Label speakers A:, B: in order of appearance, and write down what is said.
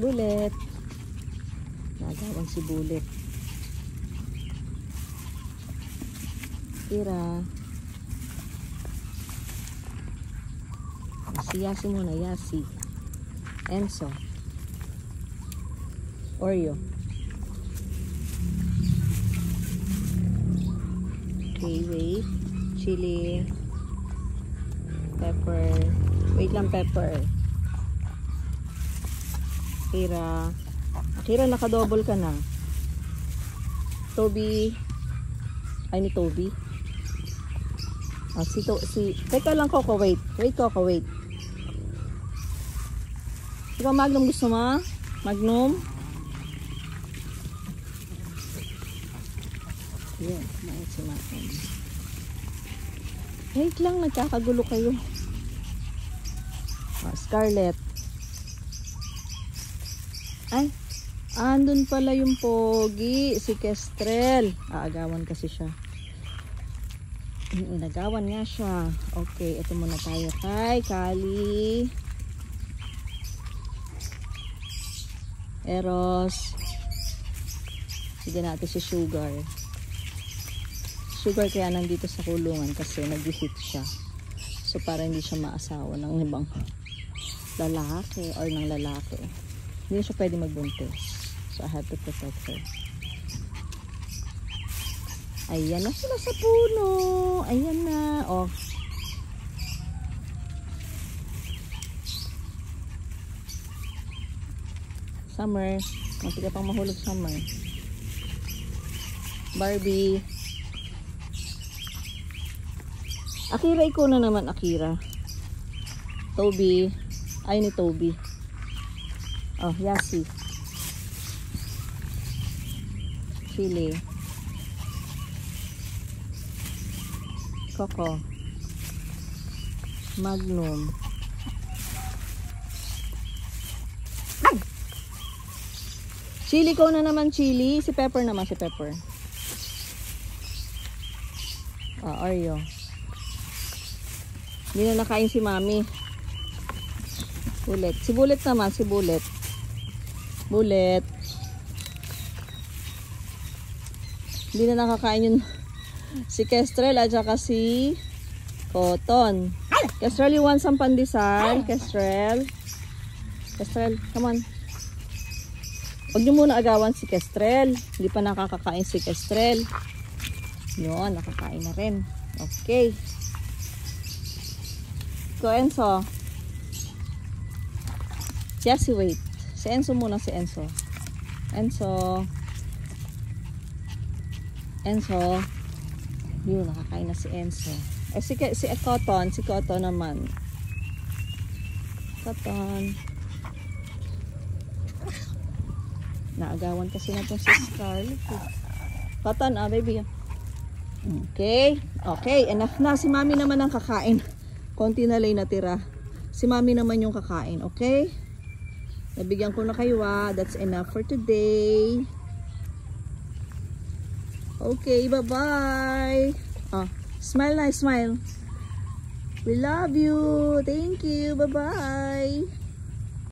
A: Bullet. Naagawan si Bullet. Kira. Si Yasi muna, Yasi. Enzo. Oreo. Okay, wait. Chili. Pepper. Wait lang, pepper. Akira. Akira, naka-double ka na. Toby. Ay, ni Toby. Ah, teka lang, Coco, wait. Wait, Coco, wait. Ikaw, Magnum, gusto mo? Magnum? Yan, mait si Magnum. Wait lang, nagkakagulo kayo. Ah, Scarlett. Ay, andun pala yung pogi, si Kestrel. Aagawan kasi siya. Inagawan nga siya. Okay, ito muna tayo kay Kali. Eros. Sige natin si Sugar. Sugar kaya nandito sa kulungan kasi nag-hit siya. So para hindi siya maasawa ng ibang lalaki or ng lalaki. Hindi siya pwede magbuntis. So I have to protect her. Ayan na sila sa puno. Ayan na. Oh. Summer. Munti ka pang mahulog, Summer. Barbie. Akira, ikaw na naman, Akira. Toby. Ay, ni Toby. Oh, Yasi. Chili. Coco. Magnum. Ay! Chili ko na naman, Chili. Si Pepper naman, si Pepper. Oreo. Hindi na nakain si Mami. Bullet. Si Bullet naman, si Bullet. Bullet. Hindi na nakakain yun. Si Kestrel at saka si Cotton. Kestrel, you want some pandesal? Kestrel. Kestrel, come on. Huwag nyo muna agawan si Kestrel. Hindi pa nakakakain si Kestrel. Yun, nakakain na rin. Okay. Go, Enzo. Jesse, wait. Si Enzo muna, si Enzo. Enzo. Enzo. Yun, nakakain na si Enzo. Eh, si Cotton. Si Cotton naman. Cotton. Naagawan kasi na itong si Scarlett. Cotton, baby. Okay. Okay, enough na. Si Mami naman ang kakain. Konti na lang natira. Si Mami naman yung kakain. Okay? Nabigyan ko na kayo. That's enough for today. Okay, bye-bye. Oh, smile na, smile. We love you. Thank you. Bye-bye.